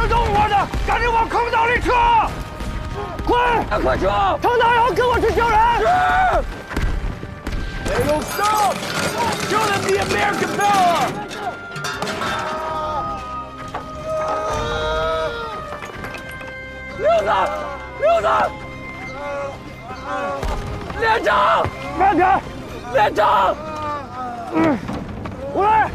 动我的，赶紧往坑道里撤！快，快撤！程大勇，跟我去救人！是。They don't stop! Show them the American power! 六子，连长，慢点，连长，过来。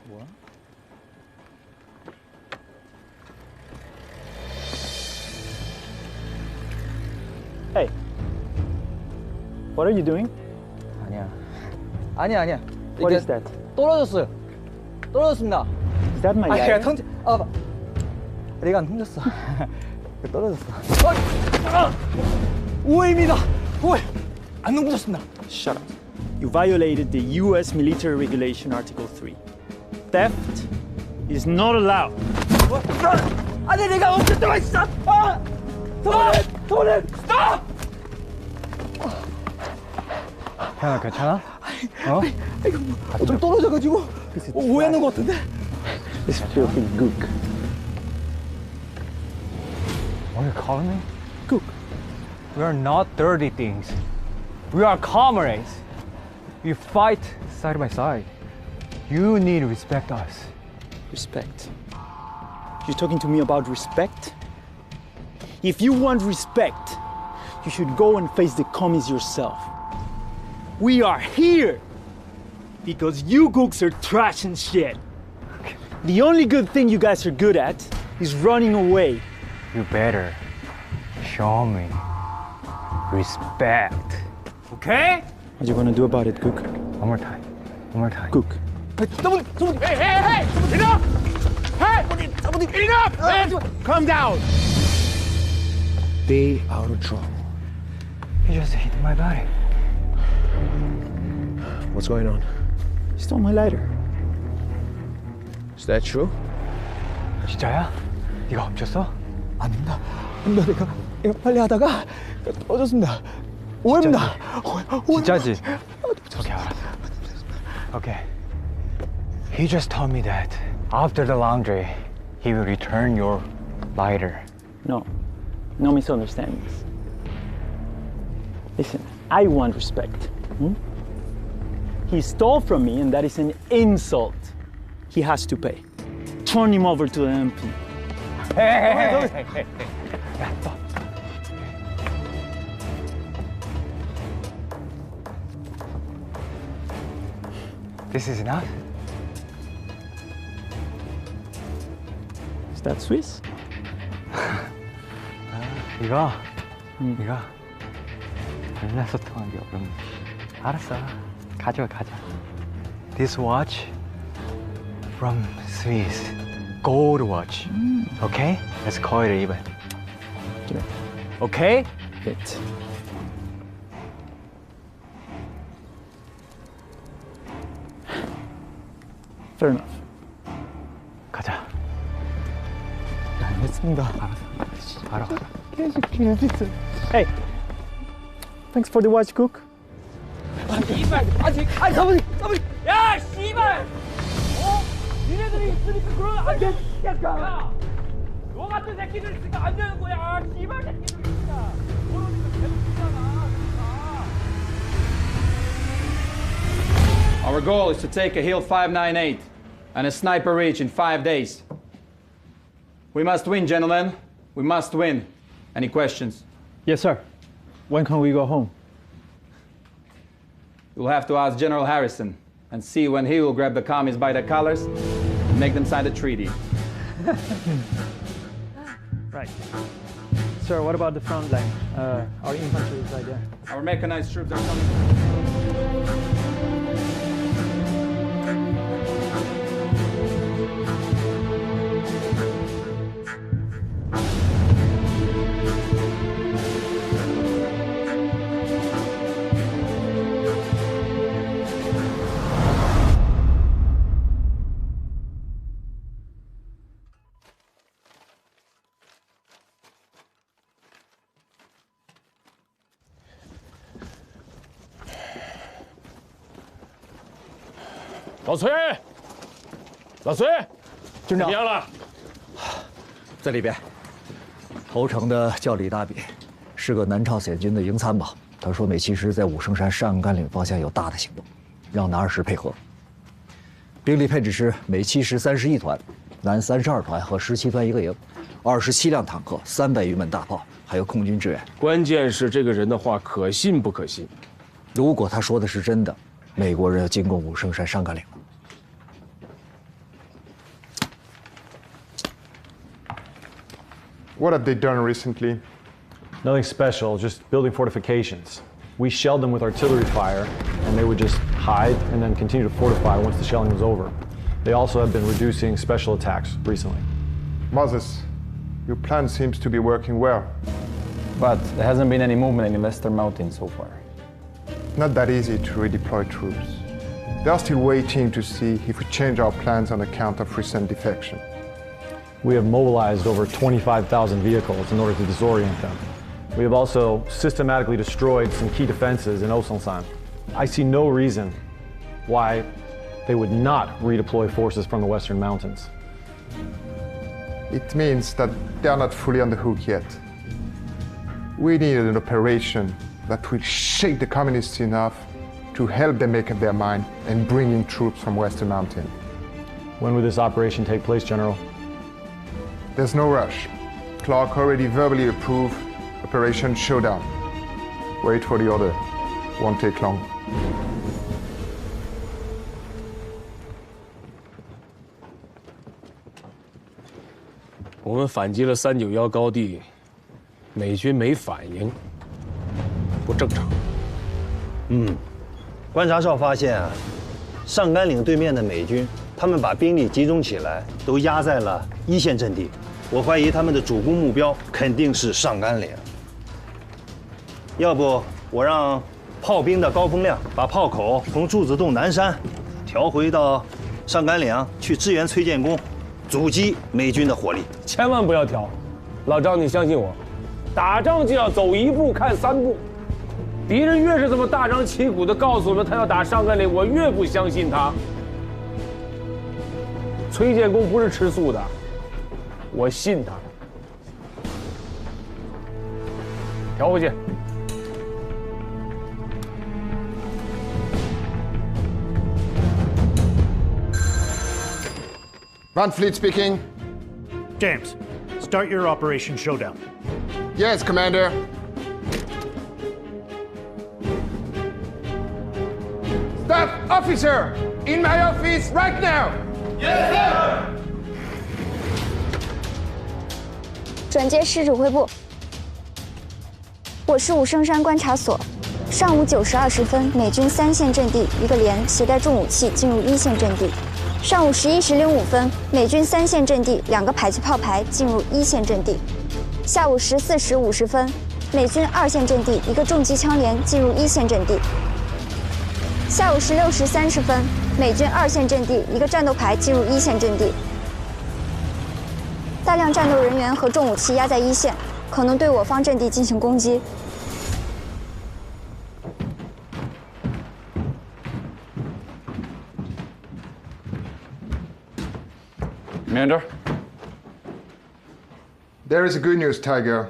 What? Hey, what are you doing? 아니야. What is that? 떨어졌어요. 떨어졌습니다. Is that my 내가 lighter? 내가 안 훔쳤어. 떨어졌어. 오해입니다. 오해. 안 훔쳤습니다. Shut up. You violated the U.S. Military Regulation Article 3. Theft is not allowed. 아니 내가 훔쳤다고 했어. 도는 스톱. 현아 괜찮아? 어? 좀 떨어져가지고 오해하는 것 같은데. This filthy gook. What are you calling me? Gook. We are not dirty things. We are comrades. We fight side by side. You need to respect us. Respect. You're talking to me about respect? If you want respect, you should go and face the commies yourself. We are here because you gooks are trash and shit. The only good thing you guys are good at is running away. You better show me respect. Okay? What are you gonna do about it, Gook? One more time. One more time. Gook. someone, hey, enough! Hey, someone, enough! Calm down! Stay out of trouble. He just hit my body. What's going on? You stole my lighter. Is that true? 진짜야? 네가 훔쳤어? 아닙니다. 내가 빨리 하다가 떨어졌습니다. 오해입니다. 진짜지? 오케이, 알았어. Okay. He just told me that after the laundry, he will return your lighter. No misunderstandings. Listen, I want respect. He stole from me, and that is an insult. He has to pay. Turn him over to the MP. Hey. 야, 또. This is enough? Is that Swiss? 이거 맨날 소통하는 게 어렵네. 알았어. 가져. This watch from Swiss. Gold watch. Okay? Let's call it even. Give it. Okay? It. Fair enough. 가자. 알겠습니다. 알아. Hey, thanks for the watch, cook. 사모님. 야, 씨발! 니네들이 있으니까 그러면 안 돼! 야! 너 같은 새끼들 있으니까 안 되는 거야! 씨발 새끼들 있으니까! 그러니까 계속 Our goal is to take a Hill 598 and a Sniper Ridge in 5 days. We must win, gentlemen. We must win. Any questions? Yes, sir. When can we go home? You'll have to ask General Harrison and see when he will grab the commies by the collars and make them sign the treaty. Right. Sir, what about the front line? Our infantry is right there. Our mechanized troops are coming.老隋，怎么样了？在里边。投诚的叫李大比，是个南朝鲜军的营参谋。他说美其实在武圣山上甘岭方向有大的行动，让南20配合。兵力配置是美七十31团，南32团和17团一个营，27辆坦克，300余门大炮，还有空军支援。关键是这个人的话可信不可信？如果他说的是真的，美国人要进攻武圣山上甘岭了。 What have they done recently? Nothing special, just building fortifications. We shelled them with artillery fire, and they would just hide and then continue to fortify once the shelling was over. They also have been reducing special attacks recently. Moses, your plan seems to be working well. But there hasn't been any movement in the Western Mountains so far. Not that easy to redeploy troops. They are still waiting to see if we change our plans on account of recent defection. We have mobilized over 25,000 vehicles in order to disorient them. We have also systematically destroyed some key defenses in Osansan. I see no reason why they would not redeploy forces from the Western Mountains. It means that they are not fully on the hook yet. We needed an operation that will shake the communists enough to help them make up their mind and bring in troops from Western Mountain. When would this operation take place, General? There's no rush. Clark already verbally approved Operation Showdown. Wait for the order. Won't take long. 我们反击了391高地，美军没反应，不正常。观察哨发现啊，上甘岭对面的美军，他们把兵力集中起来，都压在了一线阵地。我怀疑他们的主攻目标肯定是上甘岭。要不我让炮兵的高风亮把炮口从柱子洞南山调回到上甘岭去支援崔建功，阻击美军的火力。千万不要调，老张，你相信我，打仗就要走一步看3步。敌人越是这么大张旗鼓地告诉我们他要打上甘岭，我越不相信他。崔建功不是吃素的，我信他。调回去。 Van Fleet speaking. James, start your Operation Showdown. Yes, Commander. Staff officer, in my office right now. Yes, sir. 转接师指挥部，我是武圣山观察所。上午9时20分，美军3线阵地一个连携带重武器进入1线阵地。 上午11时05分，美军3线阵地2个迫击炮排进入1线阵地。下午14时50分，美军2线阵地1个重机枪连进入1线阵地。下午16时30分，美军2线阵地一个战斗排进入1线阵地，大量战斗人员和重武器压在1线，可能对我方阵地进行攻击。 Commander? There is good news, Tiger.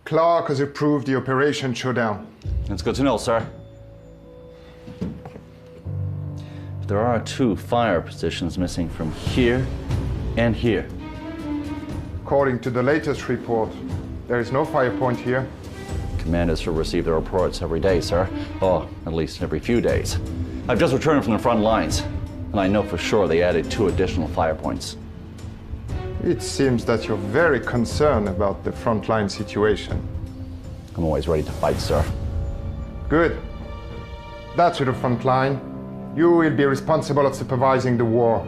Clark has approved the Operation Showdown. That's good to know, sir. There are 2 fire positions missing from here and here. According to the latest report, there is no fire point here. Commanders should receive the reports every day, sir. Or at least every few days. I've just returned from the front lines, and I know for sure they added 2 additional fire points. It seems that you're very concerned about the frontline situation. I'm always ready to fight, sir. Good. That's to the front line. You will be responsible of supervising the war.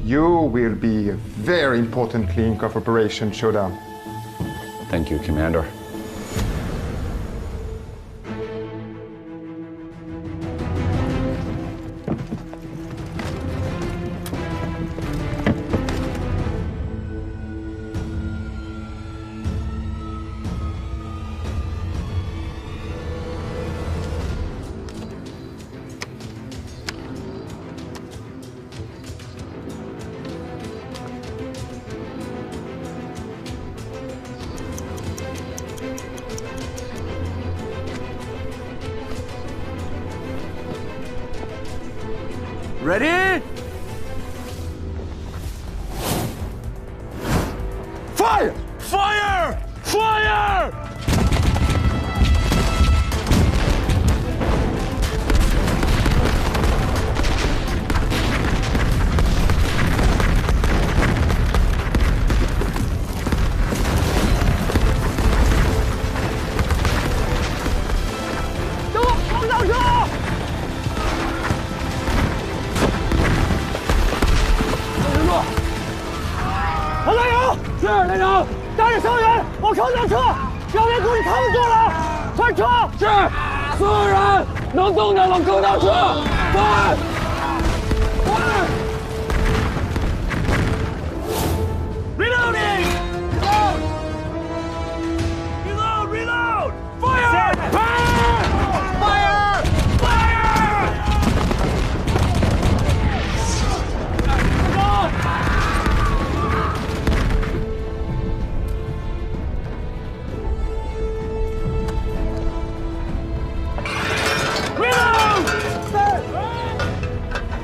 You will be a very important link of Operation Showdown. Thank you, Commander. Ready? Fire! Fire! Fire!是连长，带着伤员往城上撤，表面估计他们做了，快撤！是，所有人能动的往坑道撤，快！快 ！Reloading! Reload! Reload! Fire! Fire! Fire! Fire! Come on!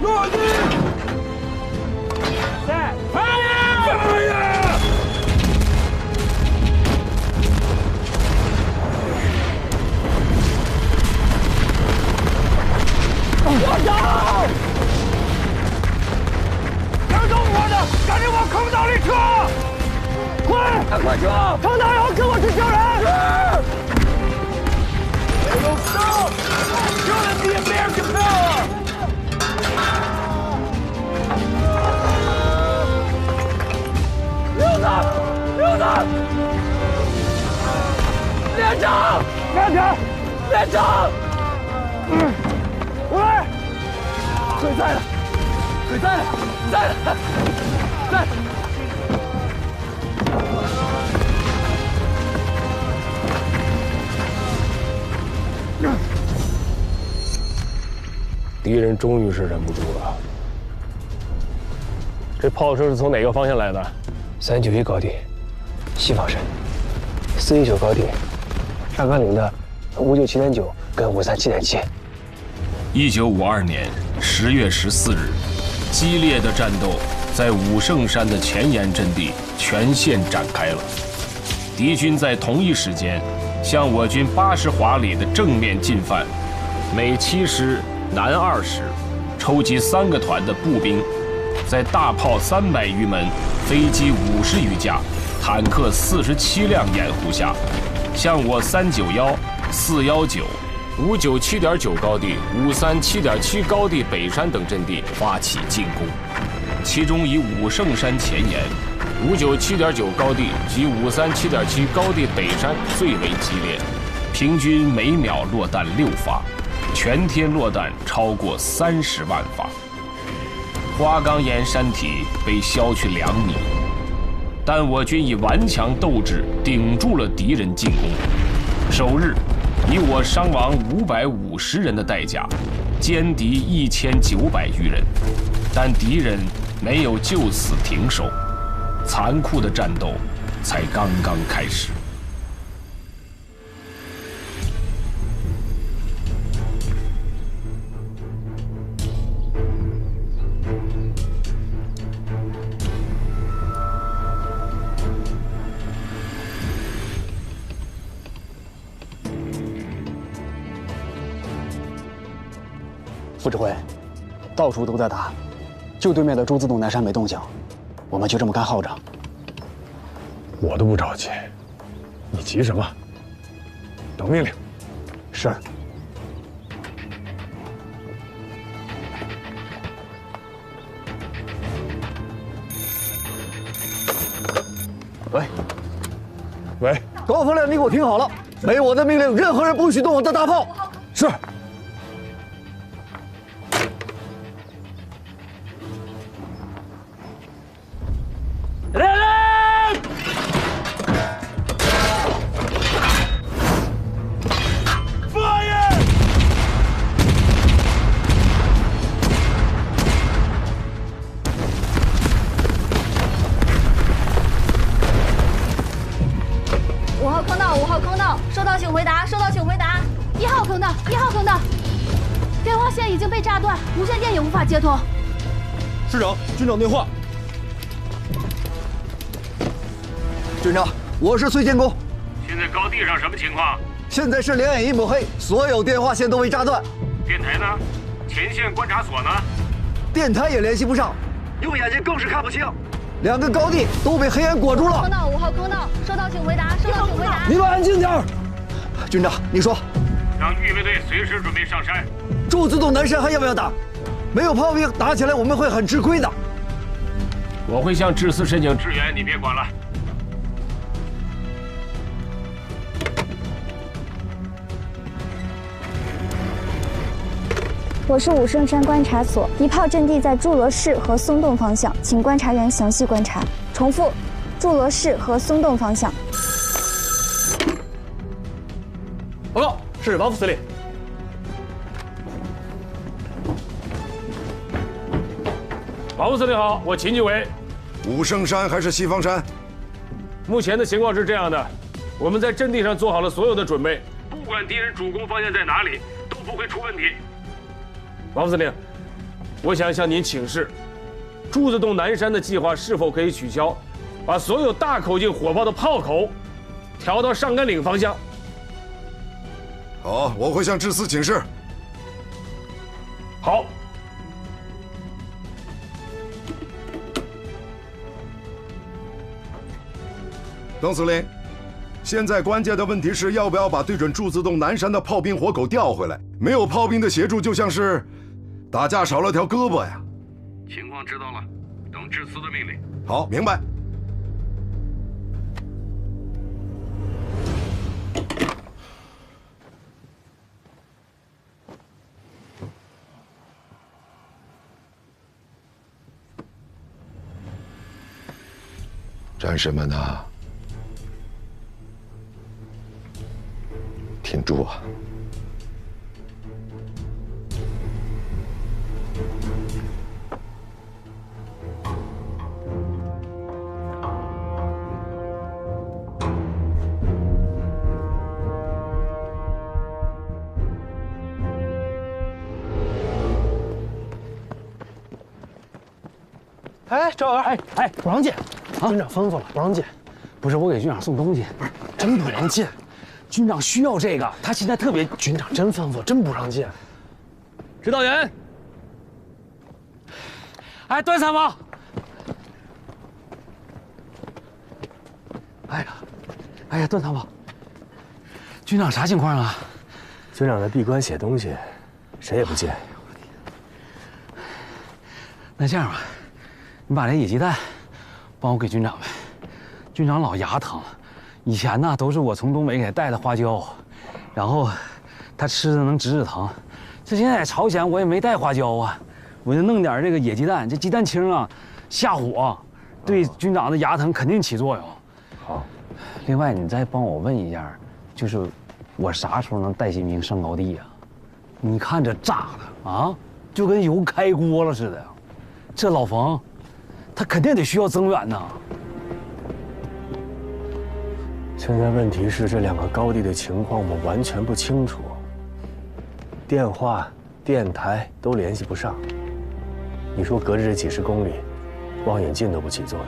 落地！在 fire！ fire！ 我走！跟着我的，赶紧往坑道里撤！快，快撤！坑道以后跟我去救人！Don't stop! You're the American power! 六子，六子，连长，连长，连长，我来，腿在了，腿在了，在了，在。敌人终于是忍不住了。这炮声是从哪个方向来的？391高地，西方山；419高地，上甘岭的597.9跟537.7。1952年10月14日，激烈的战斗在武圣山的前沿阵地全线展开了。敌军在同一时间向我军80华里的正面进犯，每7师南2师抽集3个团的步兵，在大炮300余门、飞机50余架、坦克47辆掩护下，向我391、419、597.9高地、537.7高地北山等阵地发起进攻，其中以武圣山前沿、597.9高地及537.7高地北山最为激烈，平均每秒落弹6发。全天落弹超过30万发。花岗岩山体被削去2米，但我军以顽强斗志顶住了敌人进攻。首日，以我伤亡550人的代价，歼敌1900余人，但敌人没有就此停手，残酷的战斗才刚刚开始。副指挥，到处都在打，就对面的朱自洞南山没动静，我们就这么干耗着。我都不着急，你急什么？等命令。是。喂，喂，高风亮，你给我听好了，没我的命令，任何人不许动我的大炮。是。5号坑道，收到请回答，收到请回答。1号坑道，1号坑道，电话线已经被炸断，无线电也无法接通。师长，军长电话。军长，我是崔建功。现在高地上什么情况？现在是两眼一抹黑，所有电话线都被炸断。电台呢？前线观察所呢？电台也联系不上，用眼睛更是看不清。2个高地都被黑暗裹住了。坑道5号坑道，收到请回答，收到请回答。你们安静点儿。军长，你说。让预备队随时准备上山。朱自洞南山还要不要打？没有炮兵，打起来我们会很吃亏的。我会向志司申请支援，你别管了。我是武圣山观察所，敌炮阵地在祝罗市和松洞方向，请观察员详细观察。重复，祝罗市和松洞方向。报告，是王副司令。王副司令好，我秦继伟。武圣山还是西方山？目前的情况是这样的，我们在阵地上做好了所有的准备，不管敌人主攻方向在哪里，都不会出问题。王副司令，我想向您请示，朱自洞南山的计划是否可以取消，把所有大口径火炮的炮口调到上甘岭方向？好，我会向志司请示。好。邓司令，现在关键的问题是要不要把对准朱自洞南山的炮兵火口调回来？没有炮兵的协助，就像是打架少了条胳膊呀。情况知道了，等志司的命令。好，明白。战士们啊，挺住啊！哎，赵元，不让进，军长吩咐了，不让进。不是我给军长送东西，不是真不让进。军长需要这个，他现在特别。军长真吩咐，真不让进。指导员，段参谋。段参谋，军长啥情况啊？军长在闭关写东西，谁也不进。那这样吧，你把这野鸡蛋帮我给军长呗。军长老牙疼，以前呢都是我从东北给他带的花椒，然后他吃的能止疼，这现在朝鲜我也没带花椒啊，我就弄点这个野鸡蛋，这鸡蛋清啊，下火，对军长的牙疼肯定起作用。好。另外，你再帮我问一下，就是我啥时候能带新兵上高地呀？你看这炸的啊，就跟油开锅了似的。这老冯，他肯定得需要增援呐。现在问题是这2个高地的情况我们完全不清楚，电话、电台都联系不上。你说隔着这几10公里，望远镜都不起作用。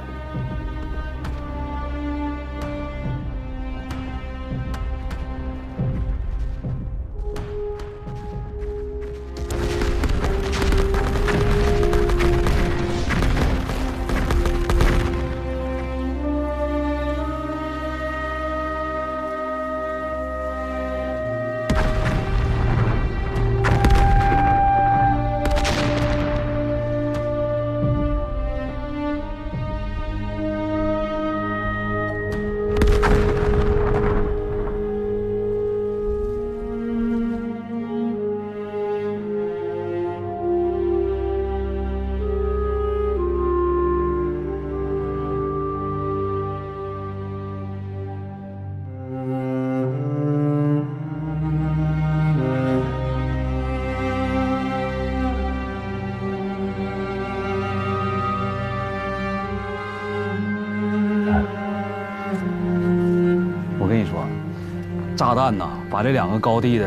炸弹呐，把这2个高地的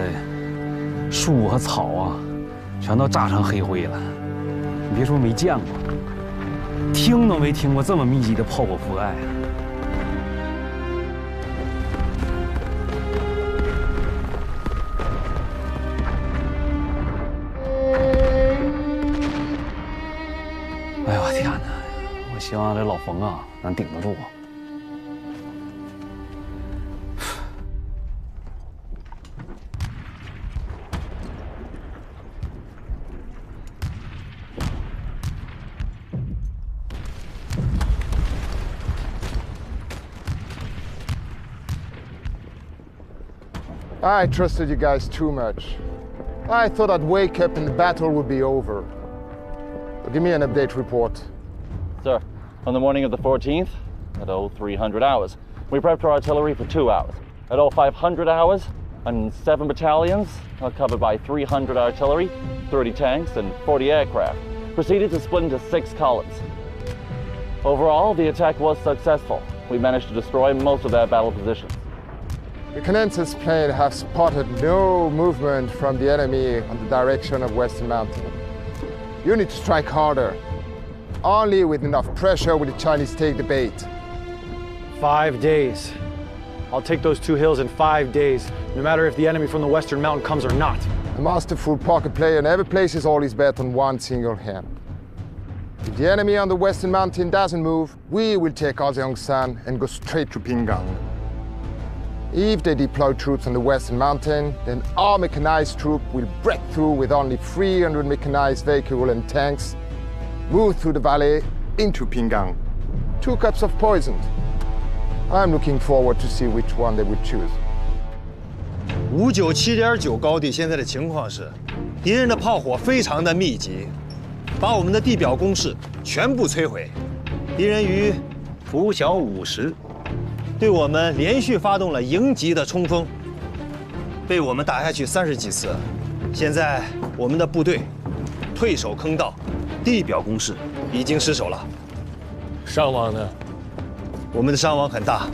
树和草啊，全都炸成黑灰了。你别说没见过，听都没听过这么密集的炮火覆盖啊！哎呦我天哪！我希望这老冯啊能顶得住。I trusted you guys too much. I thought I'd wake up and the battle would be over. So give me an update report. Sir, on the morning of the 14th, at 0300 hours, we prepped our artillery for 2 hours. At 0500 hours, and 7 battalions, covered by 300 artillery, 30 tanks, and 40 aircraft, proceeded to split into 6 columns. Overall, the attack was successful. We managed to destroy most of their battle positions. The Canensis plane have spotted no movement from the enemy on the direction of Western Mountain. You need to strike harder. Only with enough pressure will the Chinese take the bait. 5 days. I'll take those 2 hills in 5 days, no matter if the enemy from the Western Mountain comes or not. A masterful poker player never places all his bet on one single hand. If the enemy on the Western Mountain doesn't move, we will take Azeongsan and go straight to Pingang. If they deploy troops on the Western Mountain, then our mechanized troop will break through with only 300 mechanized vehicles and tanks, move through the valley into Pingang. 2 cups of poison. I'm looking forward to see which one they would choose. 597.9高地现在的情况是，敌人的炮火非常的密集，把我们的地表工事全部摧毁。敌人于拂晓5时。 对我们连续发动了迎击的冲锋，被我们打下去30几次。现在我们的部队退守坑道，地表工事已经失守了。伤亡呢？我们的伤亡很大，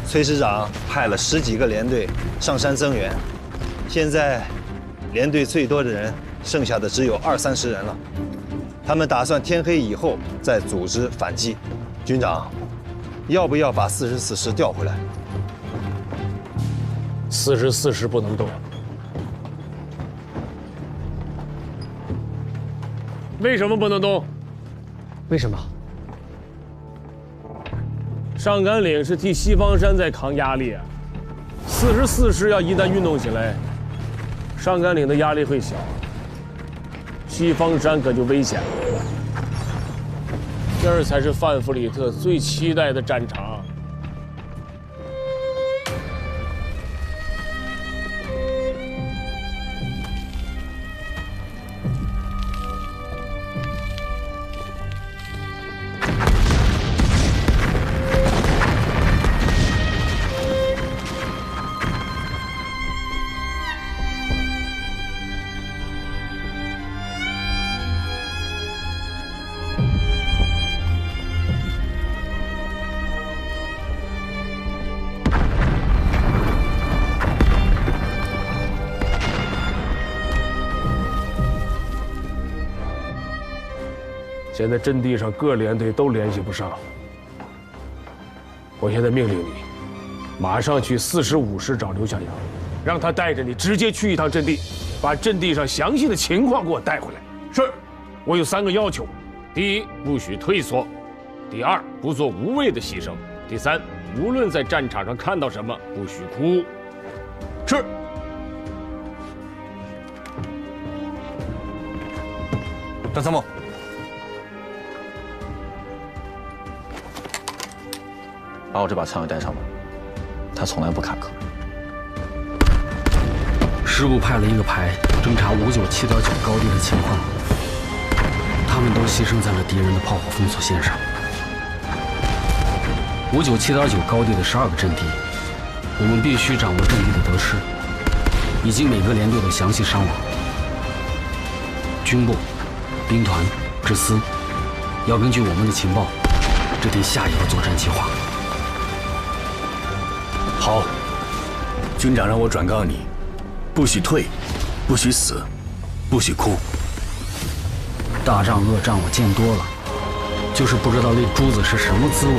崔师长派了10几个连队上山增援，现在连队最多的人剩下的只有20-30人了。他们打算天黑以后再组织反击。军长。 要不要把44师调回来？44师不能动。为什么不能动？为什么？上甘岭是替西方山在扛压力啊。44师要一旦运动起来，上甘岭的压力会小，西方山可就危险了。 这儿才是范弗里特最期待的战场。现在阵地上各连队都联系不上。我现在命令你，马上去45师找刘小阳，让他带着你直接去一趟阵地，把阵地上详细的情况给我带回来。是，我有3个要求：第一，不许退缩；第二，不做无谓的牺牲；第三，无论在战场上看到什么，不许哭。是。张参谋，把我这把枪给带上吧，他从来不坎坷。师部派了一个排侦察597.9高地的情况，他们都牺牲在了敌人的炮火封锁线上。597.9高地的12个阵地，我们必须掌握阵地的得失，以及每个连队的详细伤亡。军部、兵团、支司要根据我们的情报制定下一个作战计划。好，军长让我转告你，不许退，不许死，不许哭。大仗恶仗我见多了，就是不知道那珠子是什么滋味。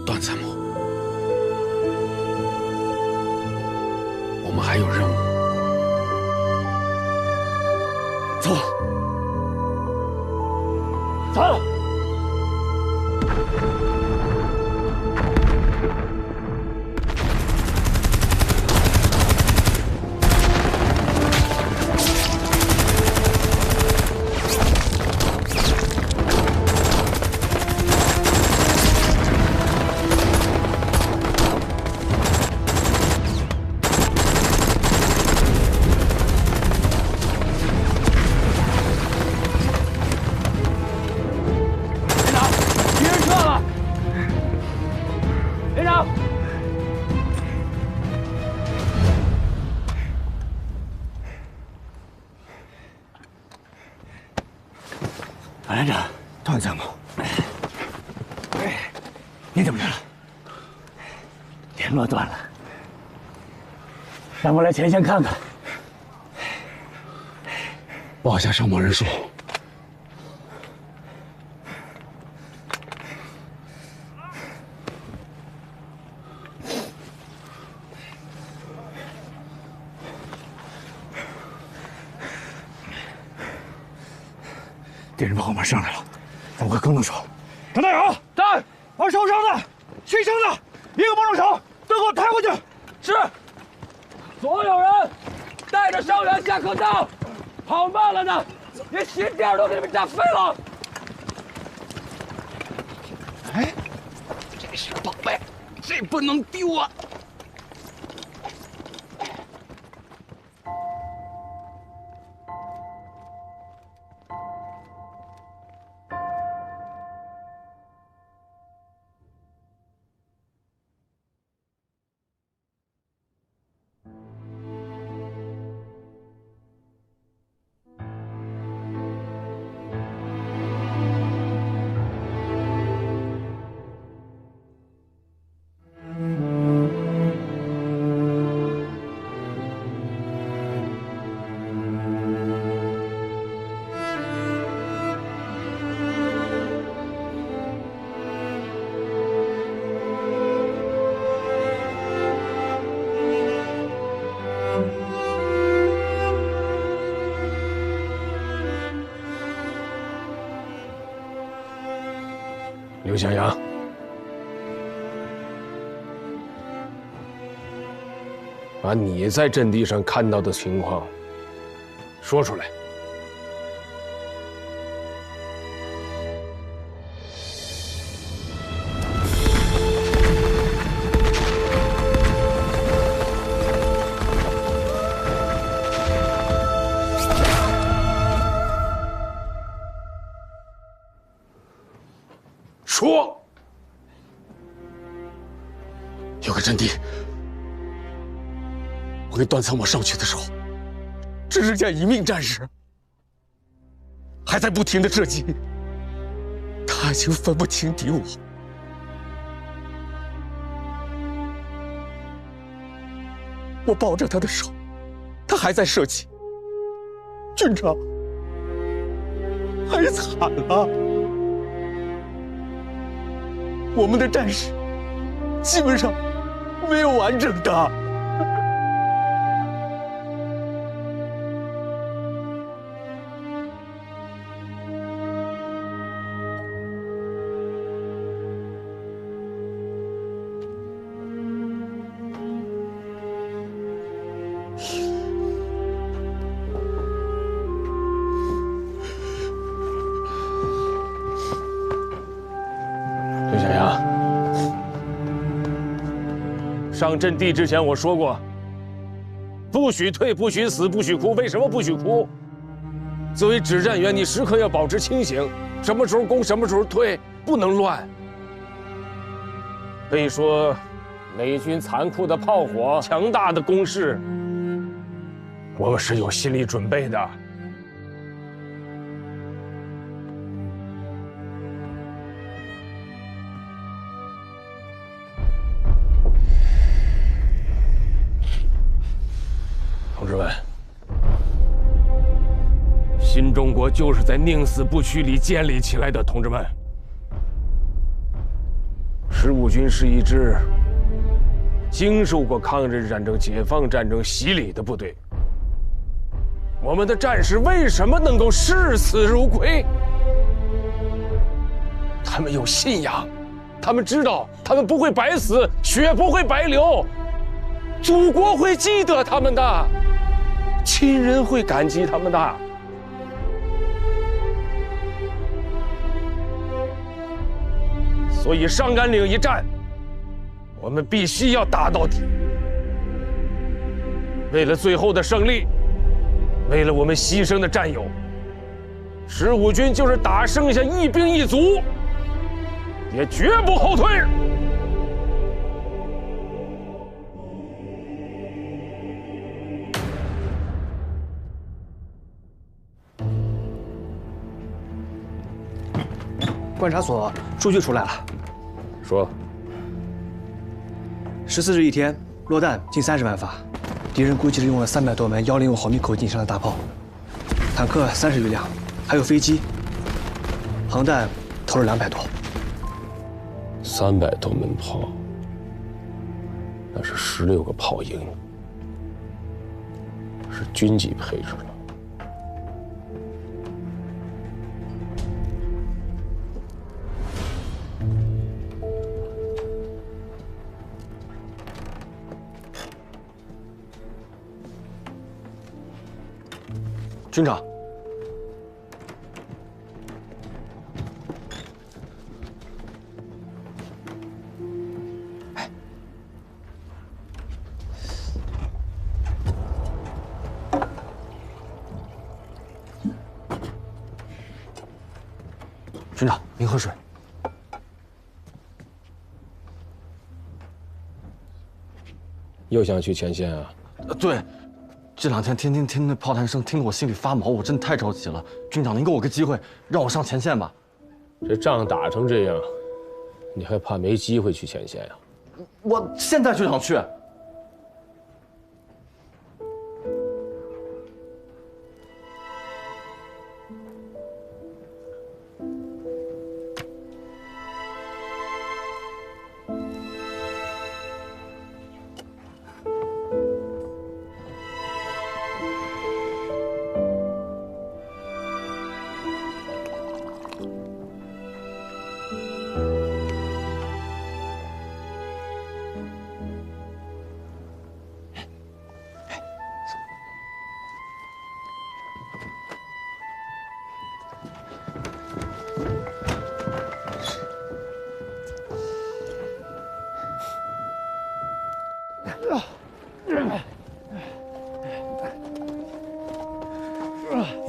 段参谋，我们还有任务。走，走。连长，段参谋，你怎么样了？联络断了，让我来前线看看。报下伤亡人数。敌人从后面上来了，咱们快跟动手。张大勇，在，把受伤的、牺牲的一个帮助手都给我抬回去。是。所有人带着伤员下坑道，跑慢了的，连心点都给你们炸飞了。哎，这是宝贝，这不能丢啊！刘向阳，把你在阵地上看到的情况说出来。说，有个阵地，我跟段参谋上去的时候，只剩下一名战士，还在不停的射击。他已经分不清敌我。我抱着他的手，他还在射击。军长，太惨了。我们的战士基本上没有完整的。刘小阳，上阵地之前我说过，不许退，不许死，不许哭。为什么不许哭？作为指战员，你时刻要保持清醒，什么时候攻，什么时候退，不能乱。可以说，美军残酷的炮火、强大的攻势，我们是有心理准备的。同志们，新中国就是在宁死不屈里建立起来的。同志们，15军是一支经受过抗日战争、解放战争洗礼的部队。我们的战士为什么能够视死如归？他们有信仰，他们知道他们不会白死，血不会白流，祖国会记得他们的。亲人会感激他们的。所以上甘岭一战，我们必须要打到底。为了最后的胜利，为了我们牺牲的战友，15军就是打剩下一兵一卒，也绝不后退。观察所数据出来了，说14日一天落弹近30万发，敌人估计是用了300多门105毫米口径以上的大炮，坦克30余辆，还有飞机，航弹投了200多。300多门炮，那是16个炮营，是军级配置的。军长，军长，您喝水。又想去前线啊？对。这2天天天听那炮弹声，听得我心里发毛，我真的太着急了。军长，您给我个机会，让我上前线吧。这仗打成这样，你还怕没机会去前线呀？我现在就想去。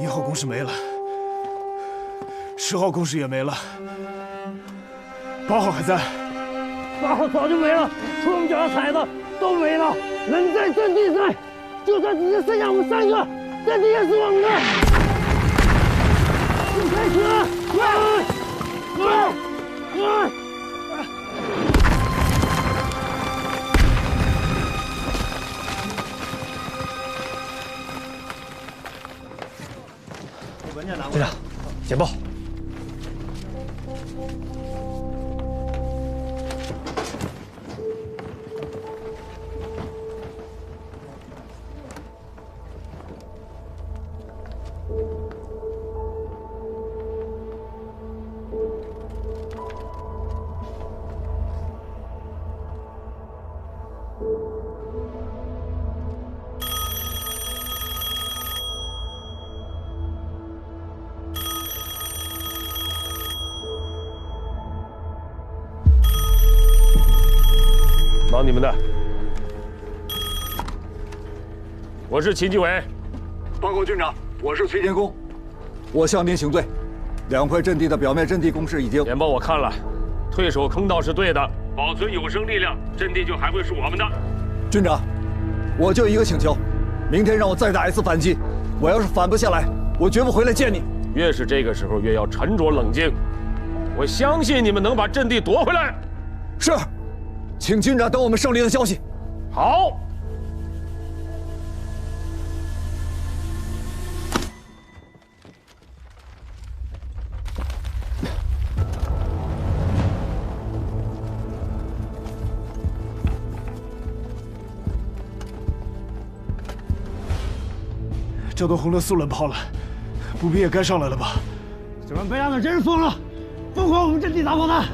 1号工事没了，10号工事也没了，8号还在。8号早就没了，除了我们脚下踩的都没了。人在阵地上，就算只剩下我们3个，阵地也是我们的。开始了，队长，简报。忙你们的。我是秦基伟。报告军长，我是崔天功。我向您请罪。2块阵地的表面阵地工事已经……简报我看了，退守坑道是对的，保存有生力量，阵地就还会是我们的。军长，我就一个请求，明天让我再打一次反击。我要是反不下来，我绝不回来见你。越是这个时候，越要沉着冷静。我相信你们能把阵地夺回来。是。请军长等我们胜利的消息。好。这都轰了4轮炮了，步兵也该上来了吧？这帮白狼的真是疯了，疯狂我们阵地打炮弹！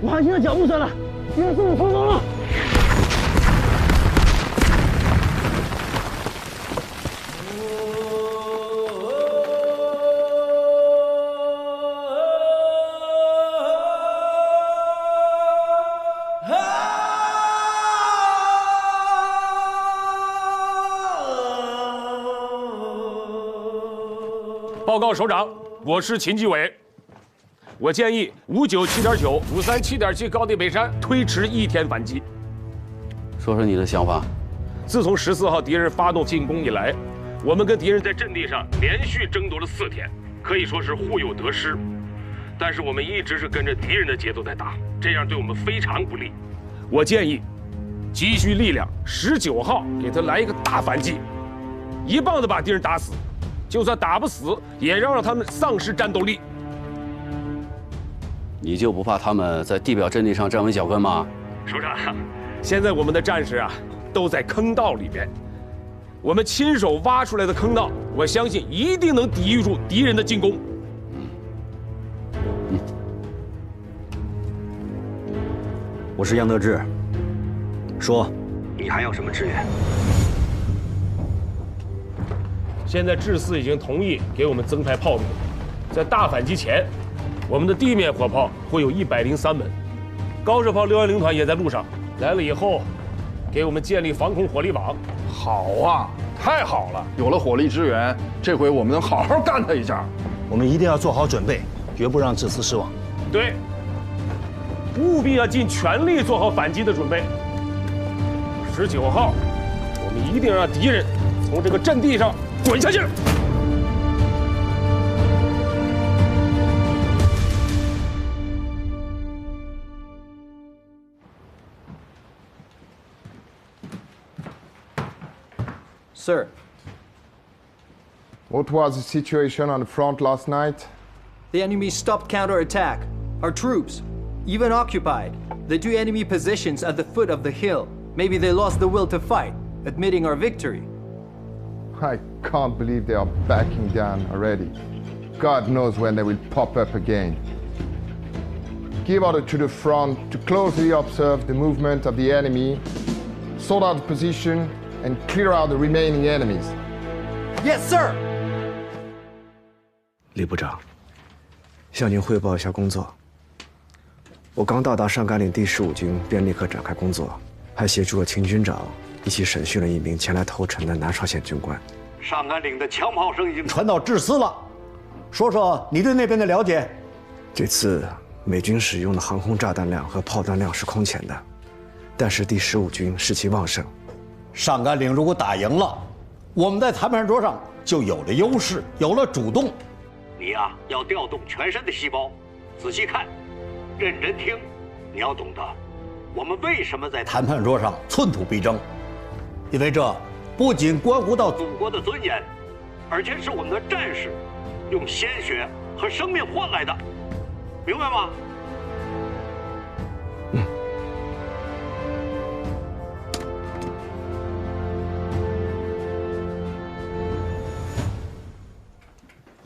我看听到脚步声了。敌人从我冲锋了！报告首长，我是秦基伟。我建议597.9、537.7高地北山推迟1天反击。说说你的想法。自从14号敌人发动进攻以来，我们跟敌人在阵地上连续争夺了4天，可以说是互有得失。但是我们一直是跟着敌人的节奏在打，这样对我们非常不利。我建议积蓄力量，19号给他来一个大反击，一棒子把敌人打死，就算打不死，也要让他们丧失战斗力。你就不怕他们在地表阵地上站稳脚跟吗？首长，现在我们的战士啊，都在坑道里边，我们亲手挖出来的坑道，我相信一定能抵御住敌人的进攻。我是杨得志，说，你还有什么支援？现在智4已经同意给我们增派炮兵，在大反击前。我们的地面火炮会有103门，高射炮610团也在路上，来了以后，给我们建立防空火力网。好啊，太好了！有了火力支援，这回我们能好好干他一下。我们一定要做好准备，绝不让智4失望。对，务必要尽全力做好反击的准备。19号，我们一定让敌人从这个阵地上滚下去。Sir. What was the situation on the front last night? The enemy stopped counterattack. Our troops, even occupied, the 2 enemy positions at the foot of the hill. Maybe they lost the will to fight, admitting our victory. I can't believe they are backing down already. God knows when they will pop up again. Give order to the front to closely observe the movement of the enemy, sort out the position, and clear out the remaining enemies. Yes, sir. 李部长，向您汇报一下工作。我刚到达上甘岭第15军，便立刻展开工作，还协助了秦军长一起审讯了一名前来投诚的南朝鲜军官。上甘岭的枪炮声已经传到智司了，说说你对那边的了解。这次美军使用的航空炸弹量和炮弹量是空前的，但是第15军士气旺盛。上甘岭如果打赢了，我们在谈判桌上就有了优势，有了主动。你呀，要调动全身的细胞，仔细看，认真听。你要懂得，我们为什么在谈判桌上寸土必争，因为这不仅关乎到祖国的尊严，而且是我们的战士用鲜血和生命换来的，明白吗？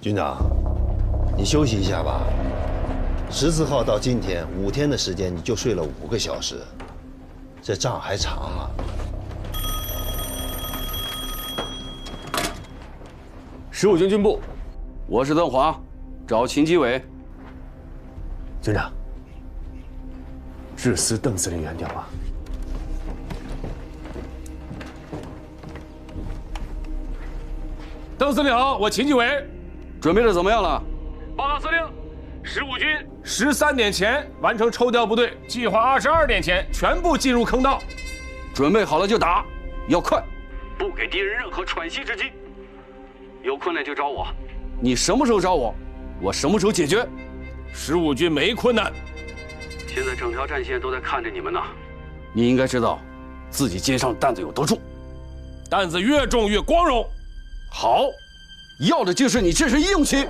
军长，你休息一下吧。14号到今天5天的时间，你就睡了5个小时，这仗还长啊。15军军部，我是邓华，找秦基伟。军长，致司邓司令员电话。邓司令好，我秦基伟。准备的怎么样了？报告司令，15军13点前完成抽调部队，计划22点前全部进入坑道。准备好了就打，要快，不给敌人任何喘息之机。有困难就找我。你什么时候找我，我什么时候解决。15军没困难。现在整条战线都在看着你们呢。你应该知道，自己肩上担子有多重，担子越重越光荣。好。要的就是你这身硬气。